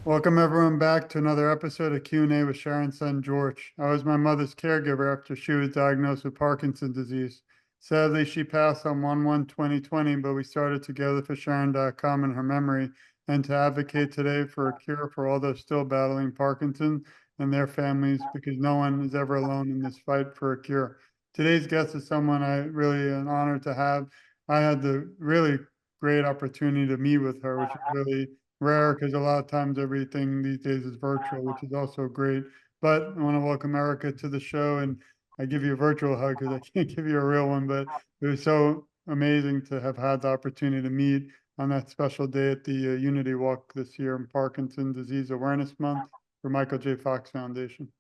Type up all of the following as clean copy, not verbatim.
Welcome everyone back to another episode of Q&A with Sharon's son George. I was my mother's caregiver after she was diagnosed with Parkinson's disease. Sadly, she passed on 1/1/2020, but we started TogetherForSharon.com in her memory and to advocate today for a cure for all those still battling Parkinson's and their families, because no one is ever alone in this fight for a cure. Today's guest is someone I really am honored to have. I had the really great opportunity to meet with her, which is really rare because a lot of times everything these days is virtual, which is also great. But I want to welcome Erika to the show, and I give you a virtual hug because I can't give you a real one. But it was so amazing to have had the opportunity to meet on that special day at the Unity Walk this year in Parkinson's Disease Awareness Month for Michael J. Fox Foundation.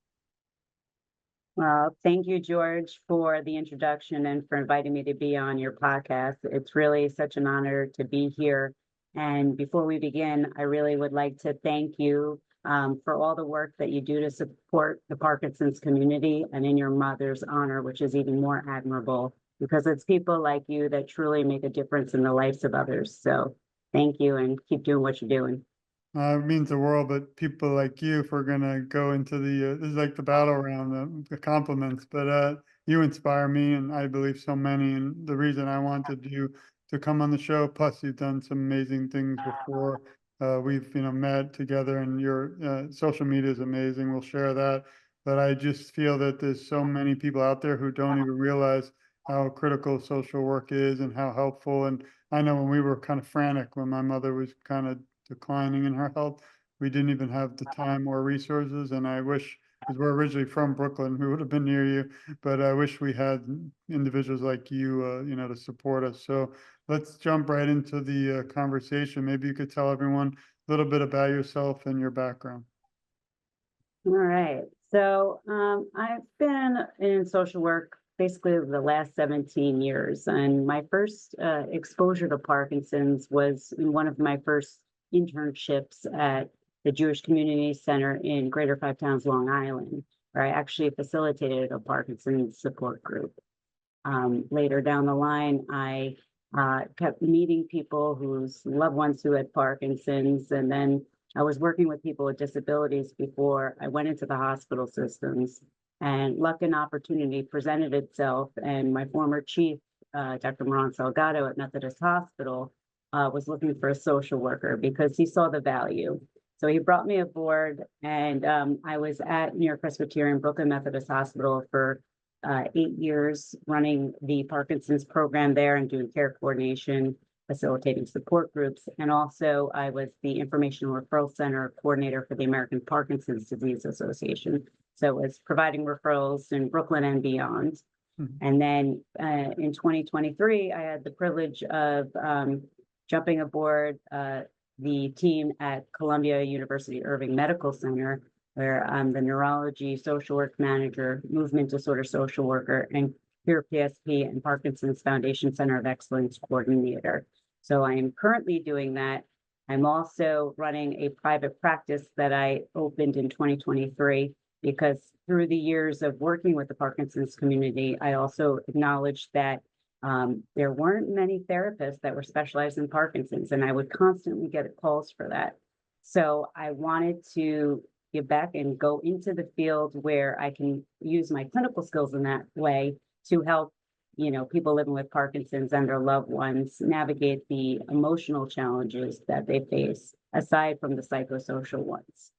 Well, thank you, George, for the introduction and for inviting me to be on your podcast. It's really such an honor to be here. And before we begin, I really would like to thank you for all the work that you do to support the Parkinson's community and in your mother's honor, which is even more admirable because it's people like you that truly make a difference in the lives of others. So thank you and keep doing what you're doing. It means the world, but people like you, if we're gonna go into this is like the battle round, the compliments, but you inspire me, and I believe so many. And the reason I wanted you to come on the show, plus you've done some amazing things before. We've met together, and your social media is amazing. We'll share that, but I just feel that there's so many people out there who don't even realize how critical social work is and how helpful. And I know when we were kind of frantic when my mother was kind of declining in her health. We didn't even have the time or resources. And I wish, because we're originally from Brooklyn, we would have been near you, but I wish we had individuals like you, to support us. So let's jump right into the conversation. Maybe you could tell everyone a little bit about yourself and your background. All right. So I've been in social work basically the last 17 years. And my first exposure to Parkinson's was in one of my first internships at the Jewish Community Center in Greater Five Towns, Long Island, where I actually facilitated a Parkinson's support group. Later down the line, I kept meeting people whose loved ones who had Parkinson's, and then I was working with people with disabilities before I went into the hospital systems. And luck and opportunity presented itself, and my former chief, Dr. Moran Salgado at Methodist Hospital, was looking for a social worker because he saw the value. So he brought me aboard, and I was at New York Presbyterian Brooklyn Methodist Hospital for 8 years, running the Parkinson's program there and doing care coordination, facilitating support groups. And also I was the Informational Referral Center coordinator for the American Parkinson's Disease Association. So it was providing referrals in Brooklyn and beyond. Mhm. And then in 2023, I had the privilege of jumping aboard the team at Columbia University Irving Medical Center, where I'm the neurology social work manager, movement disorder social worker, and Cure PSP and Parkinson's Foundation Center of Excellence coordinator. So I am currently doing that. I'm also running a private practice that I opened in 2023 because through the years of working with the Parkinson's community, I also acknowledged that there weren't many therapists that were specialized in Parkinson's, and I would constantly get calls for that. So I wanted to give back and go into the field where I can use my clinical skills in that way to help, people living with Parkinson's and their loved ones navigate the emotional challenges that they face, aside from the psychosocial ones.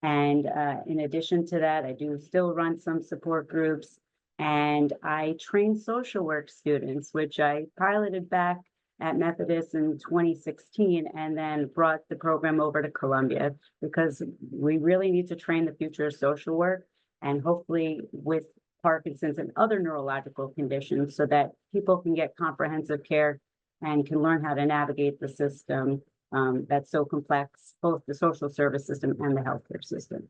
And in addition to that, I do still run some support groups, and I train social work students, which I piloted back at Methodist in 2016 and then brought the program over to Columbia because we really need to train the future of social work, and hopefully with Parkinson's and other neurological conditions so that people can get comprehensive care and can learn how to navigate the system that's so complex, both the social service system and the healthcare system.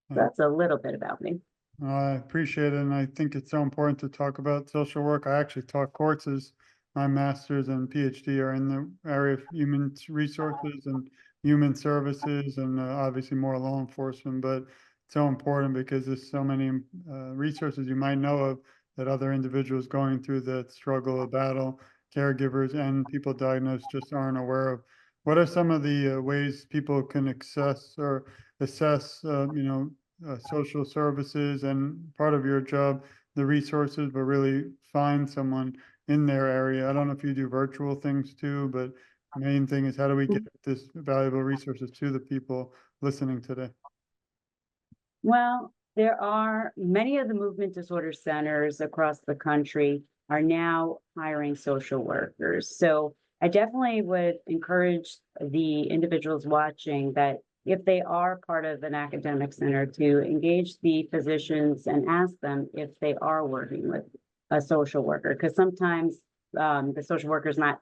So that's a little bit about me. I appreciate it, and I think it's so important to talk about social work. I actually taught courses. My master's and PhD are in the area of human resources and human services, and obviously more law enforcement. But it's so important because there's so many resources you might know of that other individuals going through that struggle, or battle, caregivers and people diagnosed just aren't aware of. What are some of the ways people can access or assess, social services and part of your job, the resources, but really find someone in their area? I don't know if you do virtual things too, but main thing is how do we get this valuable resources to the people listening today? Well, there are many of the movement disorder centers across the country are now hiring social workers. So I definitely would encourage the individuals watching that if they are part of an academic center to engage the physicians and ask them if they are working with a social worker, because sometimes the social worker is not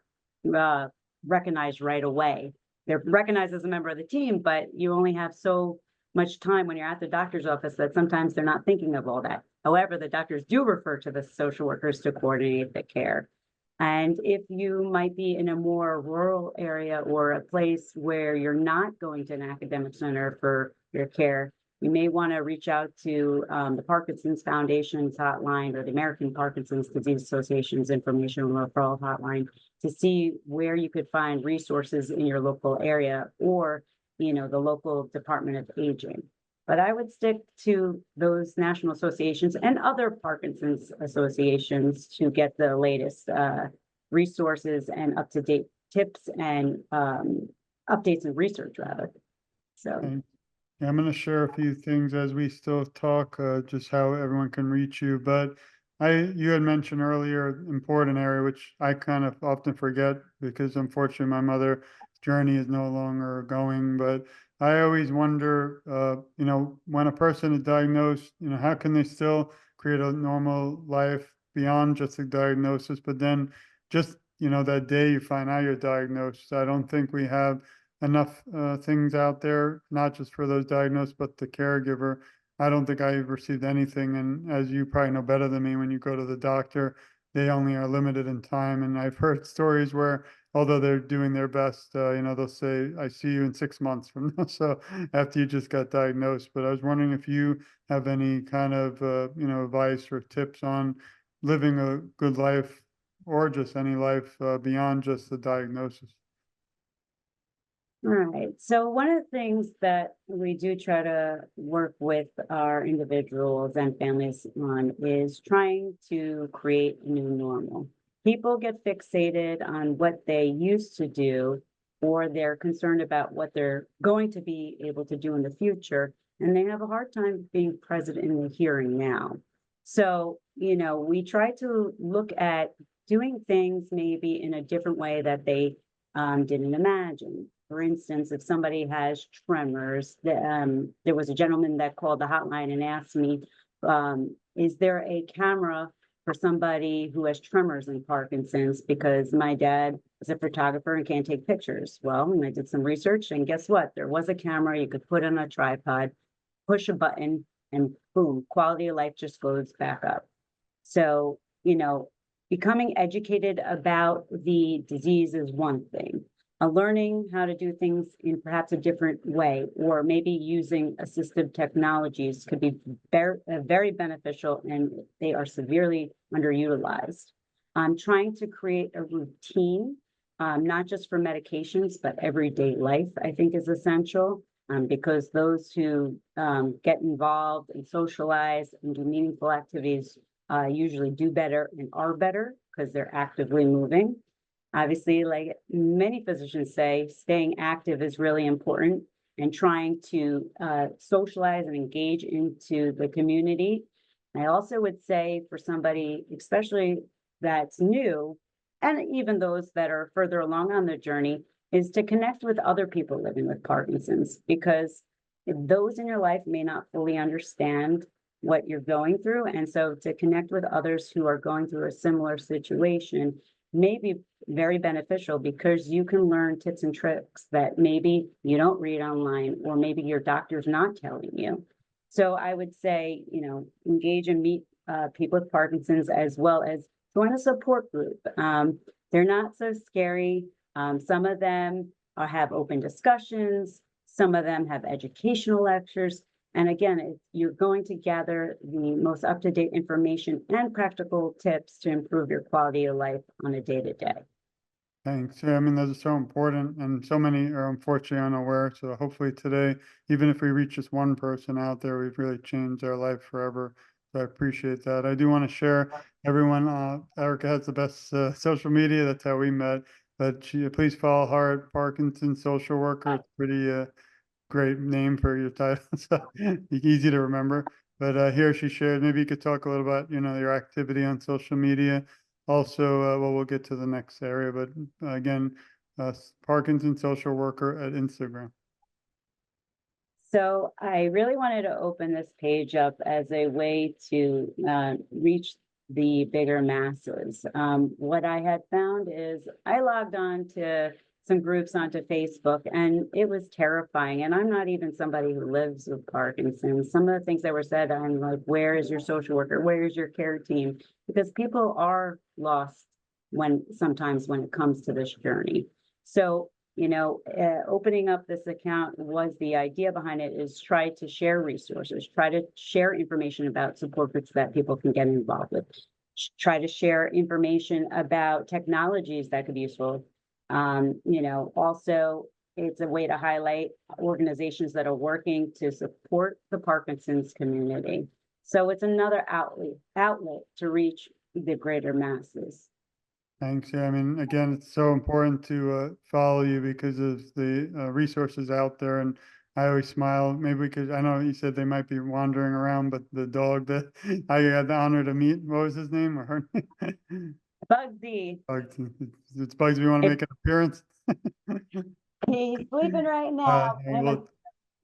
uh, recognized right away. They're recognized as a member of the team, but you only have so much time when you're at the doctor's office that sometimes they're not thinking of all that. However, the doctors do refer to the social workers to coordinate the care. And if you might be in a more rural area or a place where you're not going to an academic center for your care, you may want to reach out to the Parkinson's Foundation's hotline or the American Parkinson's Disease Association's information referral hotline to see where you could find resources in your local area or the local Department of Aging. But I would stick to those national associations and other Parkinson's associations to get the latest resources and up-to-date tips and updates in research, rather. So, Okay. Yeah, I'm going to share a few things as we still talk, just how everyone can reach you. But you had mentioned earlier, important area, which I kind of often forget because unfortunately my mother's journey is no longer going. But I always wonder, when a person is diagnosed, how can they still create a normal life beyond just a diagnosis? But then just, that day you find out you're diagnosed, I don't think we have enough things out there, not just for those diagnosed, but the caregiver. I don't think I've received anything. And as you probably know better than me, when you go to the doctor, they only are limited in time. And I've heard stories where, although they're doing their best, they'll say, I see you in 6 months from now. So after you just got diagnosed. But I was wondering if you have any kind of, advice or tips on living a good life or just any life beyond just the diagnosis. all right. So one of the things that we do try to work with our individuals and families on is trying to create a new normal. People get fixated on what they used to do, or they're concerned about what they're going to be able to do in the future, and they have a hard time being present in the here and now. So, we try to look at doing things maybe in a different way that they didn't imagine. For instance, if somebody has tremors, there was a gentleman that called the hotline and asked me, is there a camera for somebody who has tremors and Parkinson's? Because my dad is a photographer and can't take pictures. Well, and I did some research, and guess what? There was a camera you could put on a tripod, push a button, and boom, quality of life just goes back up. So, becoming educated about the disease is one thing. Learning how to do things in perhaps a different way, or maybe using assistive technologies could be very beneficial, and they are severely underutilized. Trying to create a routine, not just for medications, but everyday life, I think is essential. Because those who get involved and socialize and do meaningful activities usually do better and are better because they're actively moving. Obviously, like many physicians say, staying active is really important, and trying to socialize and engage into the community. I also would say for somebody, especially that's new, and even those that are further along on the journey, is to connect with other people living with Parkinson's, because those in your life may not fully understand what you're going through. And so to connect with others who are going through a similar situation may be very beneficial, because you can learn tips and tricks that maybe you don't read online, or maybe your doctor's not telling you. So I would say, engage and meet people with Parkinson's, as well as join a support group. They're not so scary. Some of them have open discussions. Some of them have educational lectures. And again, you're going to gather the most up-to-date information and practical tips to improve your quality of life on a day-to-day. Thanks. Yeah, I mean, those are so important, and so many are unfortunately unaware. So hopefully today, even if we reach just one person out there, we've really changed their life forever. So I appreciate that. I do want to share everyone. Erica has the best social media. That's how we met. But please follow her at Parkinson's social worker. It's pretty great name for your title. So easy to remember. But here she shared, maybe you could talk a little about, your activity on social media. Also, well, we'll get to the next area, but again, Parkinson social worker at Instagram. So I really wanted to open this page up as a way to reach the bigger masses. What I had found is I logged on to some groups onto Facebook, and it was terrifying. And I'm not even somebody who lives with Parkinson's. Some of the things that were said, I'm like, where is your social worker? Where is your care team? Because people are lost sometimes when it comes to this journey. So opening up this account was the idea behind it is try to share resources, try to share information about support groups that people can get involved with, try to share information about technologies that could be useful. Also it's a way to highlight organizations that are working to support the Parkinson's community. So it's another outlet to reach the greater masses. Thanks. Yeah, I mean, again, it's so important to follow you because of the resources out there. And I always smile. Maybe because I know you said they might be wandering around, but the dog that I had the honor to meet, what was his name or her name? Bugsy. Bugs. It's Bugs. We want to If make an appearance. he's sleeping right now, Yeah, we'll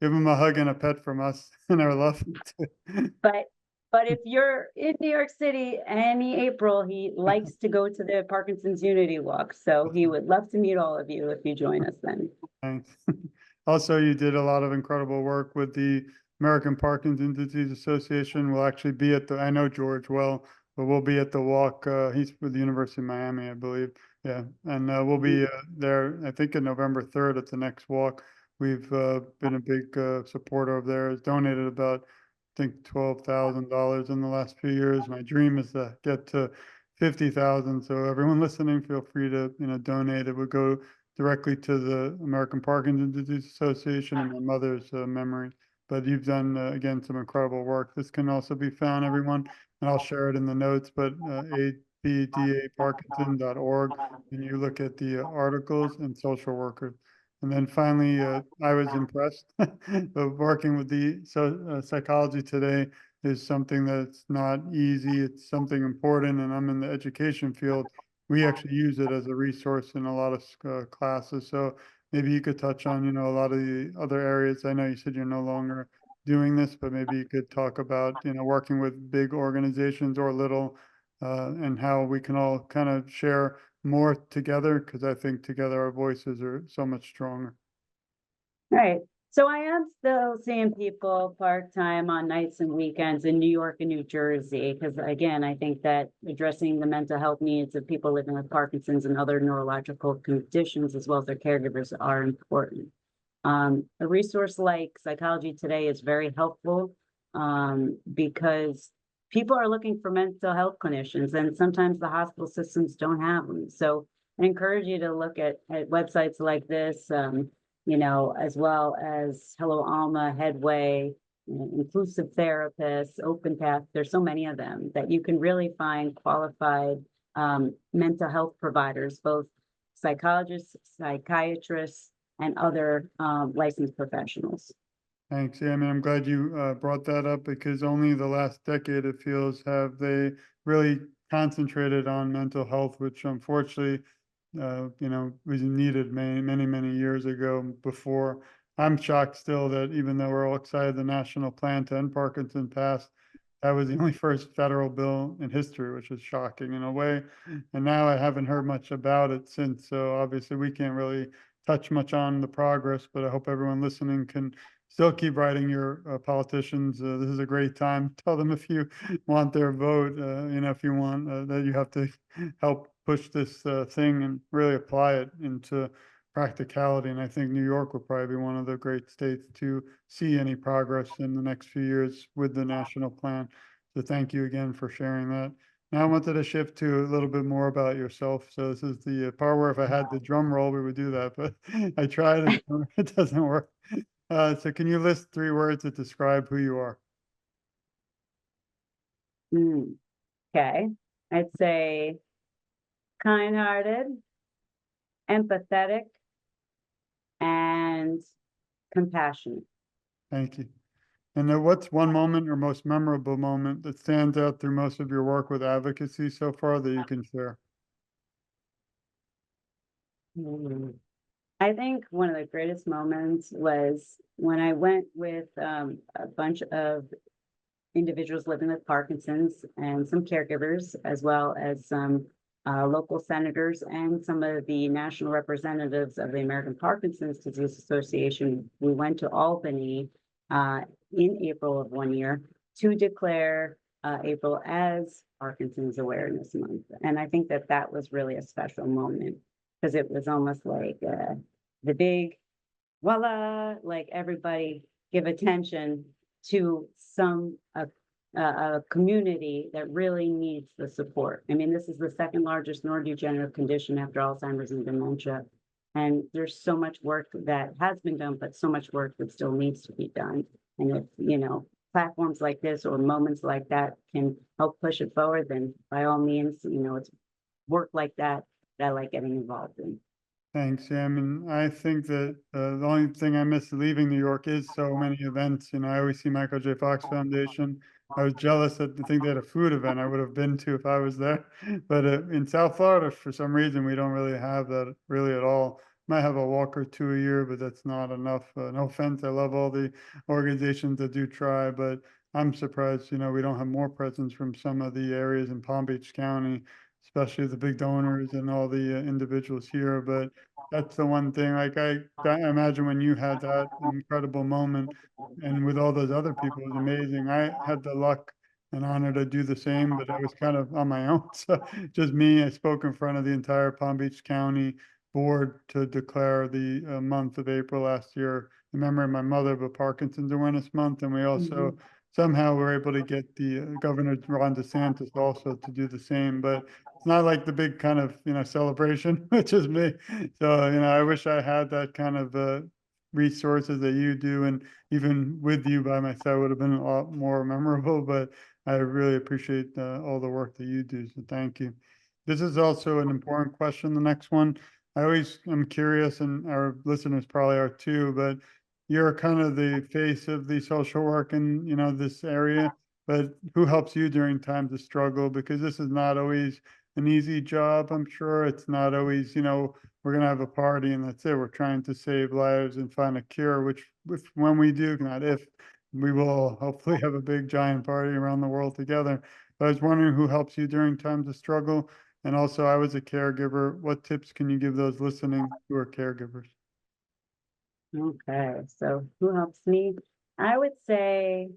give him a hug and a pet from us and our love. Too. but if you're in New York City any April, he likes to go to the Parkinson's Unity Walk. So he would love to meet all of you if you join us then. Thanks. Also, you did a lot of incredible work with the American Parkinson's Disease Association. We'll actually be at I know George well, but we'll be at the walk. He's with the University of Miami, I believe. Yeah. And we'll be there, I think, on November 3rd at the next walk. We've been a big supporter of theirs, donated about, I think, $12,000 in the last few years. My dream is to get to 50,000. So everyone listening, feel free to, donate. It would go directly to the American Parkinson's Disease Association and my mother's memory. But you've done, again, some incredible work. This can also be found, everyone, and I'll share it in the notes, but abdaparkinson.org, and you look at the articles and social workers. And then finally, I was impressed, but working with the psychology today is something that's not easy. It's something important, and I'm in the education field. We actually use it as a resource in a lot of classes. So maybe you could touch on, a lot of the other areas. I know you said you're no longer doing this, but maybe you could talk about, working with big organizations or little, and how we can all kind of share more together, because I think together our voices are so much stronger. Right. So I am still seeing people part-time on nights and weekends in New York and New Jersey, because again, I think that addressing the mental health needs of people living with Parkinson's and other neurological conditions, as well as their caregivers, are important. A resource like Psychology Today is very helpful because people are looking for mental health clinicians, and sometimes the hospital systems don't have them. So I encourage you to look at websites like this, as well as Hello Alma, Headway, Inclusive Therapists, Open Path. There's so many of them that you can really find qualified mental health providers, both psychologists, psychiatrists, and other licensed professionals. Thanks. Yeah, I mean, I'm glad you brought that up, because only the last decade, it feels, have they really concentrated on mental health, which unfortunately, was needed many years ago before. I'm shocked still that even though we're all excited the national plan to end Parkinson passed, that was the only first federal bill in history, which is shocking in a way. And now I haven't heard much about it since. So obviously we can't really touch much on the progress, but I hope everyone listening can still keep writing your politicians. This is a great time. Tell them if you want their vote, if you want that you have to help push this thing and really apply it into practicality. And I think New York will probably be one of the great states to see any progress in the next few years with the national plan. So thank you again for sharing that. Now I wanted to shift to a little bit more about yourself. So this is the part where if I had the drum roll, we would do that, but I tried and it doesn't work. So can you list 3 words that describe who you are? Mm, okay. I'd say kind-hearted, empathetic, and compassionate. Thank you. And what's one moment or most memorable moment that stands out through most of your work with advocacy so far that you can share? Mm. I think one of the greatest moments was when I went with a bunch of individuals living with Parkinson's and some caregivers, as well as some local senators and some of the national representatives of the American Parkinson's Disease Association. We went to Albany uh, in April of one year to declare April as Parkinson's Awareness Month. And I think that that was really a special moment because it was almost like the big voila, like everybody give attention to some a community that really needs the support. I mean, this is the second largest neurodegenerative condition after Alzheimer's and dementia. And there's so much work that has been done, but so much work that still needs to be done. And if, platforms like this or moments like that can help push it forward, then by all means, it's work like that that I like getting involved in. Thanks. Yeah, I mean, I think that the only thing I miss leaving New York is so many events. I always see Michael J. Fox Foundation. I was jealous that I think they had a food event I would have been to if I was there. But in South Florida, for some reason, we don't really have that really at all. Might have a walk or two a year, but that's not enough. No offense, I love all the organizations that do try, but I'm surprised, we don't have more presence from some of the areas in Palm Beach County, especially the big donors and all the individuals here. But that's the one thing, like, I imagine when you had that incredible moment and with all those other people, it was amazing. I had the luck and honor to do the same, but I was kind of on my own. So just me, I spoke in front of the entire Palm Beach County board to declare the month of April last year in memory of my mother, but Parkinson's Awareness Month. And we also Mhm. somehow were able to get the Governor Ron DeSantis also to do the same. But it's not like the big kind of, celebration, which is me. So, I wish I had that kind of resources that you do. And even with you by my side would have been a lot more memorable, but I really appreciate all the work that you do. So thank you. This is also an important question, the next one. I always am curious, and our listeners probably are too, but you're kind of the face of the social work in, this area, but who helps you during times of struggle? Because this is not always an easy job. I'm sure it's not always, we're going to have a party and that's it. We're trying to save lives and find a cure, which if, when we do, not if, we will hopefully have a big giant party around the world together. But I was wondering who helps you during times of struggle. And also, I was a caregiver. What tips can you give those listening who are caregivers? Okay, so who helps me? I would say,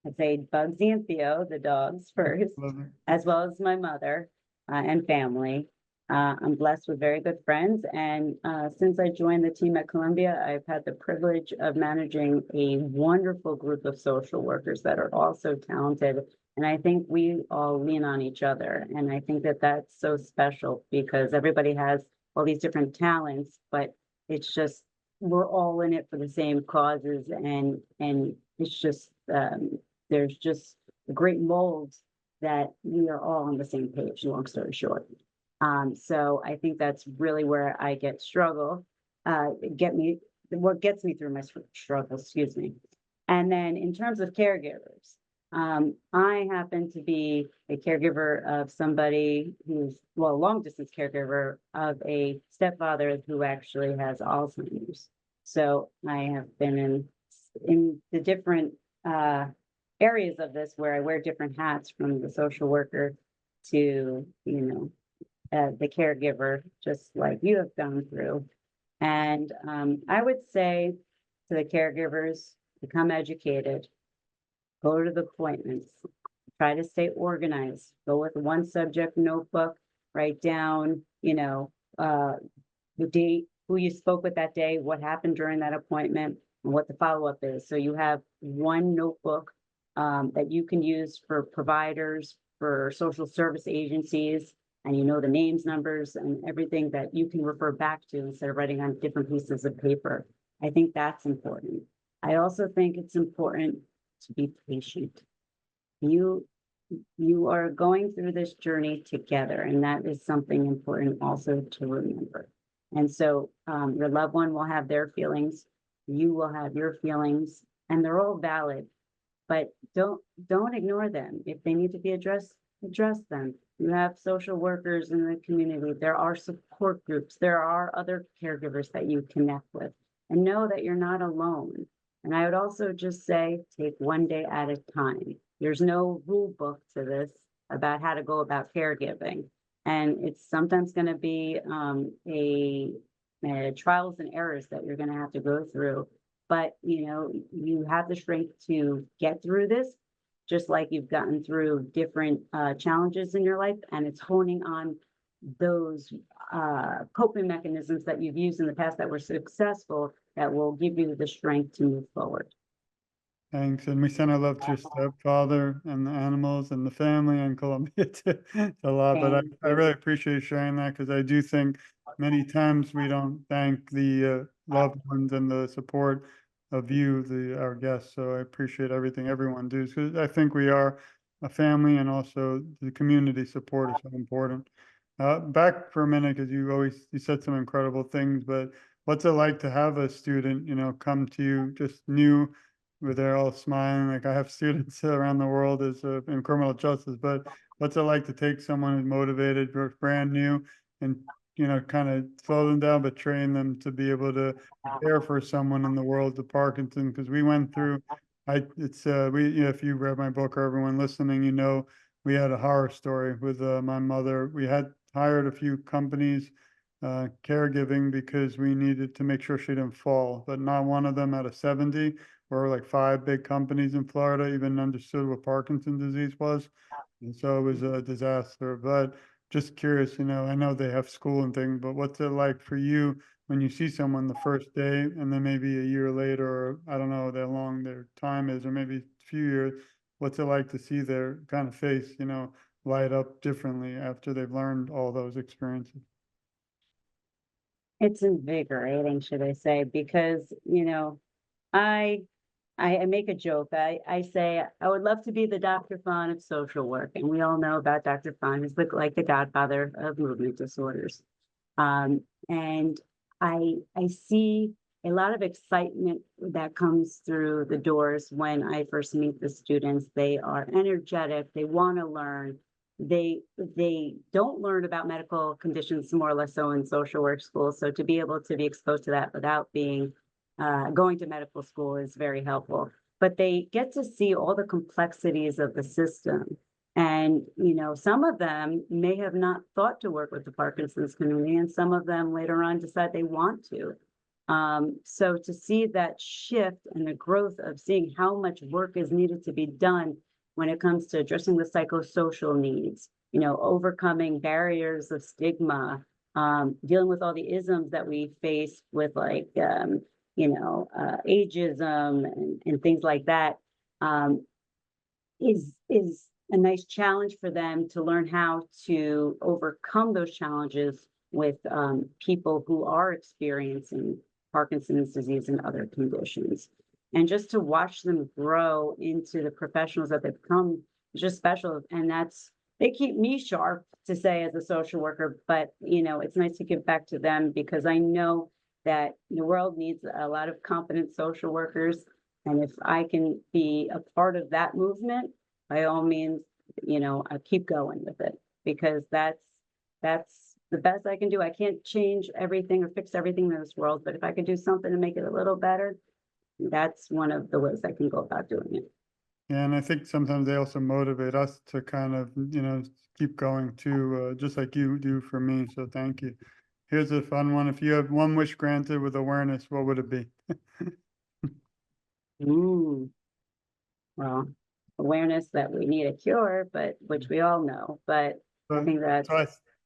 I'd say Bugsy and Theo, the dogs first, Love it. as well as my mother and family. I'm blessed with very good friends, and since I joined the team at Columbia, I've had the privilege of managing a wonderful group of social workers that are also talented. And I think we all lean on each other, and I think that that's so special because everybody has all these different talents, but it's just we're all in it for the same causes, and it's just there's just a great mold that we are all on the same page, long story short. So I think that's really where I get me, what gets me through my struggle, excuse me. And then in terms of caregivers, I happen to be a caregiver of somebody who's, well, a long distance caregiver of a stepfather who actually has Alzheimer's. So I have been in the different areas of this where I wear different hats, from the social worker to, the caregiver, just like you have gone through. And I would say to the caregivers, become educated, go to the appointments, try to stay organized, go with one subject notebook, write down, the date, who you spoke with that day, what happened during that appointment, and what the follow-up is. So you have one notebook that you can use for providers, for social service agencies, and you know the names, numbers, and everything that you can refer back to instead of writing on different pieces of paper. I think that's important. I also think it's important to be patient. You you are going through this journey together, and that is something important also to remember. And so your loved one will have their feelings, you will have your feelings, and they're all valid, but don't ignore them. If they need to be addressed, address them. You have social workers in the community, there are support groups, there are other caregivers that you connect with, and know that you're not alone. And I would also just say, take one day at a time. There's no rule book to this about how to go about caregiving. And it's sometimes going to be a trials and errors that you're going to have to go through. But, you know, you have the strength to get through this, just like you've gotten through different challenges in your life. And it's honing on those coping mechanisms that you've used in the past that were successful that will give you the strength to move forward. Thanks. And we send our love to your stepfather and the animals and the family in Colombia too. It's a lot, but Thank I you. really appreciate you sharing that because I do think many times we don't thank the loved ones and the support of you, our guests. So I appreciate everything everyone does because I think we are a family and also the community support is so important. Back for a minute because you said some incredible things, but what's it like to have a student, you know, come to you just new where they're all smiling? Like I have students around the world as in criminal justice, but what's it like to take someone who's motivated, brand new, and you know, kind of slow them down, but train them to be able to care for someone in the world of Parkinson? Because we went through, if you read my book or everyone listening, you know, we had a horror story with my mother. We had hired a few companies caregiving because we needed to make sure she didn't fall, but not one of them out of 70 or like 5 big companies in Florida even understood what Parkinson's disease was. And so it was a disaster. But just curious, you know, I know they have school and things, but what's it like for you when you see someone the first day and then maybe a year later, or I don't know how long their time is, or maybe a few years, what's it like to see their kind of face, you know, light up differently after they've learned all those experiences? It's invigorating, should I say, because, you know, I I make a joke. I say I would love to be the Dr. Fun of social work, and we all know about Dr. Fun. He's like the godfather of movement disorders. And I see a lot of excitement that comes through the doors when I first meet the students. They are energetic. They want to learn. They don't learn about medical conditions more or less so in social work school. So to be able to be exposed to that without being going to medical school is very helpful. But they get to see all the complexities of the system. And, you know, some of them may have not thought to work with the Parkinson's community, and some of them later on decide they want to. So to see that shift and the growth of seeing how much work is needed to be done when it comes to addressing the psychosocial needs, you know, overcoming barriers of stigma, dealing with all the isms that we face with like, ageism and things like that, is a nice challenge for them to learn how to overcome those challenges with people who are experiencing Parkinson's disease and other conditions. And just to watch them grow into the professionals that they've become is just special. And they keep me sharp, to say, as a social worker, but you know, it's nice to give back to them because I know that the world needs a lot of competent social workers. And if I can be a part of that movement, by all means, you know, I keep going with it because that's the best I can do. I can't change everything or fix everything in this world, but if I could do something to make it a little better, that's one of the ways I can go about doing it. Yeah, and I think sometimes they also motivate us to kind of, you know, keep going too, just like you do for me. So thank you. Here's a fun one. If you have one wish granted with awareness, what would it be? Mm, well, awareness that we need a cure, but which we all know. But I So, think that's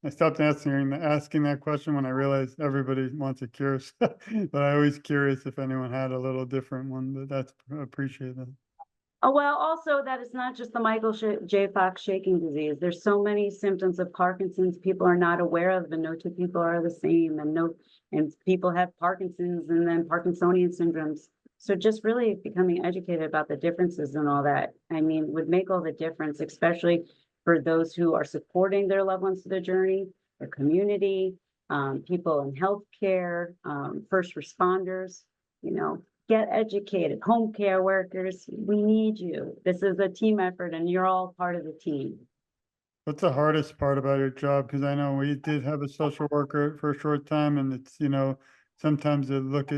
I stopped asking that question when I realized everybody wants a cure. But I always curious if anyone had a little different one, but that's appreciated. Oh, well, also that it's not just the J. Fox shaking disease. There's so many symptoms of Parkinson's people are not aware of, and no two people are the same, and people have Parkinson's and then Parkinsonian syndromes. So just really becoming educated about the differences and all that, I mean, would make all the difference, especially for those who are supporting their loved ones to the journey, the community, people in healthcare, first responders, you know, get educated, home care workers, we need you. This is a team effort and you're all part of the team. What's the hardest part about your job? Because I know we did have a social worker for a short time, and it's, sometimes I looked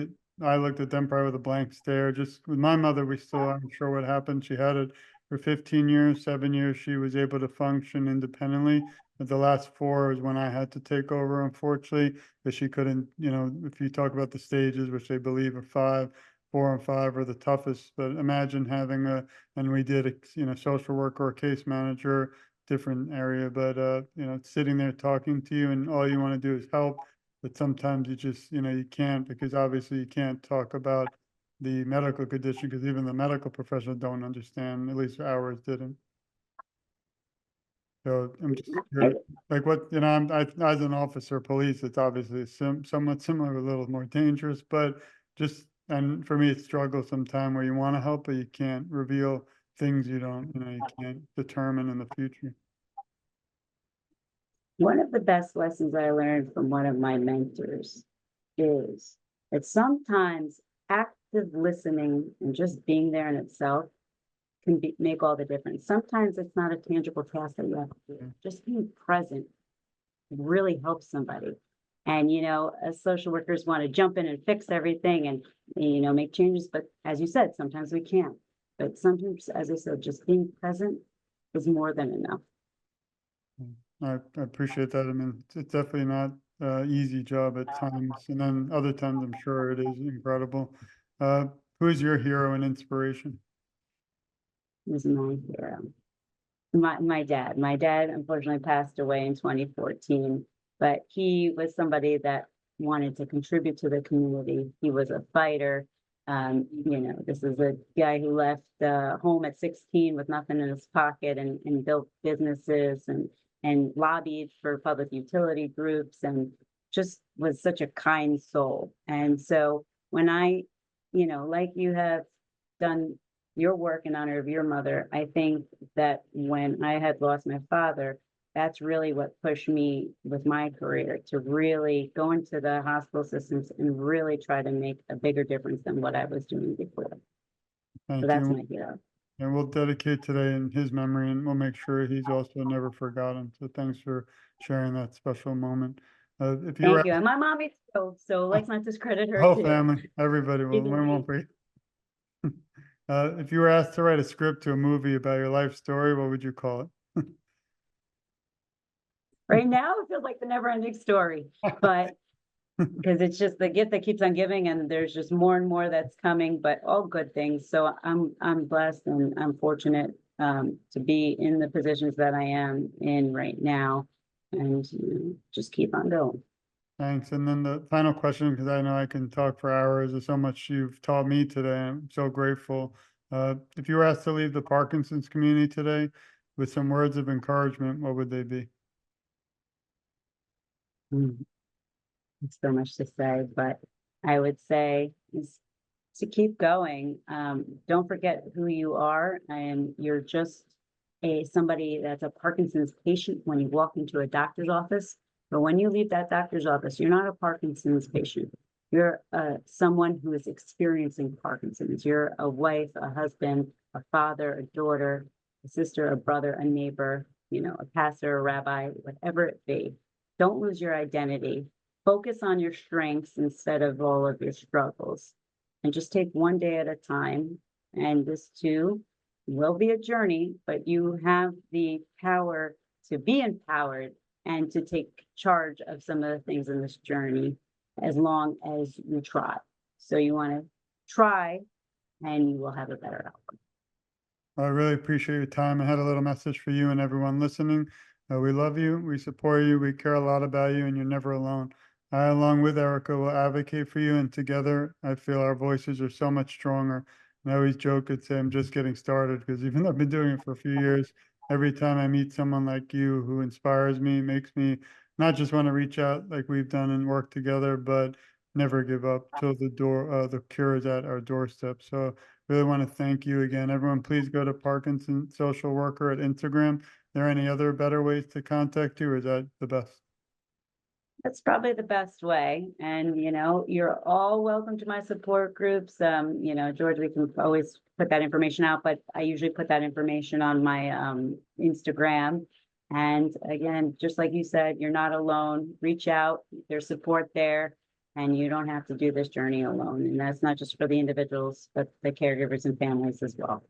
at them probably with a blank stare. Just with my mother, we still aren't sure what happened. She had it for 15 years, 7 years. She was able to function independently. But the last 4 is when I had to take over, unfortunately, because she couldn't, if you talk about the stages, which they believe are 5, 4 and 5 are the toughest. But imagine having and we did social worker or case manager, different area, but sitting there talking to you and all you want to do is help. But sometimes you just, you can't, because obviously you can't talk about the medical condition because even the medical professionals don't understand, at least ours didn't. So I'm just curious, like what, as an officer of police, it's obviously somewhat similar, a little more dangerous, but and for me, it's struggle sometime where you want to help, but you can't reveal things you can't determine in the future. One of the best lessons I learned from one of my mentors is that sometimes active listening and just being there in itself make all the difference. Sometimes it's not a tangible task that you have to do. Just being present really helps somebody. And, as social workers want to jump in and fix everything and, make changes. But as you said, sometimes we can't. But sometimes, as I said, just being present is more than enough. I appreciate that. I mean, it's definitely not easy job at times, and then other times I'm sure it is incredible. Who is your hero and inspiration? Is my hero. My dad. My dad unfortunately passed away in 2014, but he was somebody that wanted to contribute to the community. He was a fighter. This is a guy who left home at 16 with nothing in his pocket and built businesses and lobbied for public utility groups and just was such a kind soul. And so when like you have done your work in honor of your mother, I think that when I had lost my father, that's really what pushed me with my career to really go into the hospital systems and really try to make a bigger difference than what I was doing before. So Thank that's you. my hero. And we'll dedicate today in his memory, and we'll make sure he's also never forgotten. So thanks for sharing that special moment. If you were Thank you. And my mom is so let's not discredit the her whole too. family, everybody will, we won't forget. If you were asked to write a script to a movie about your life story, what would you call it? Right now, it feels like the never ending story, but because it's just the gift that keeps on giving and there's just more and more that's coming, but all good things. So I'm blessed and I'm fortunate to be in the positions that I am in right now and just keep on going. Thanks. And then the final question, because I know I can talk for hours. There's so much you've taught me today. I'm so grateful. If you were asked to leave the Parkinson's community today with some words of encouragement, what would they be? Mm, There's so much to say, but I would say is to keep going. Don't forget who you are, and you're just somebody that's a Parkinson's patient when you walk into a doctor's office. But when you leave that doctor's office, you're not a Parkinson's patient. You're someone who is experiencing Parkinson's. You're a wife, a husband, a father, a daughter, a sister, a brother, a neighbor, a pastor, a rabbi, whatever it be. Don't lose your identity. Focus on your strengths instead of all of your struggles and just take one day at a time. And this too will be a journey, but you have the power to be empowered and to take charge of some of the things in this journey as long as you try. So you want to try and you will have a better outcome. I really appreciate your time. I had a little message for you and everyone listening. We love you. We support you. We care a lot about you, and you're never alone. I, along with Erica, will advocate for you. And together, I feel our voices are so much stronger. And I always joke and say I'm just getting started because even though I've been doing it for a few years, every time I meet someone like you who inspires me, makes me not just want to reach out like we've done and work together, but never give up till the cure is at our doorstep. So really want to thank you again. Everyone, please go to Parkinson Social Worker at Instagram. Are there any other better ways to contact you, or is that the best? That's probably the best way. And, you're all welcome to my support groups. George, we can always put that information out, but I usually put that information on my Instagram. And again, just like you said, you're not alone. Reach out, there's support there, and you don't have to do this journey alone. And that's not just for the individuals, but the caregivers and families as well.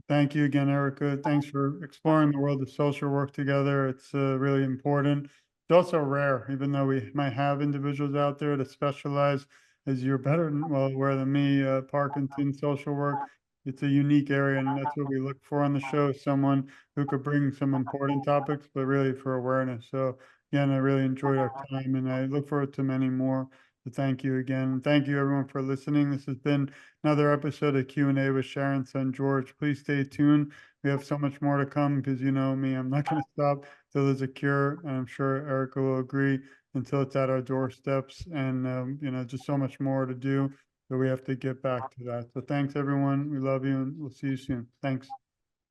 Thank you again, Erica. Thanks for exploring the world of social work together. It's really important. It's also rare, even though we might have individuals out there that specialize, as you're better well aware than me, Parkinson social work. It's a unique area, and that's what we look for on the show, someone who could bring some important topics, but really for awareness. So again, I really enjoyed our time, and I look forward to many more. So thank you again. Thank you everyone for listening. This has been another episode of Q&A with Sharon, son George. Please stay tuned. We have so much more to come because you know me, I'm not going to stop till there's a cure. And I'm sure Erica will agree until it's at our doorsteps. And, just so much more to do. So we have to get back to that. So thanks, everyone. We love you and we'll see you soon. Thanks.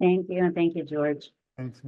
Thank you. And thank you, George. Thanks.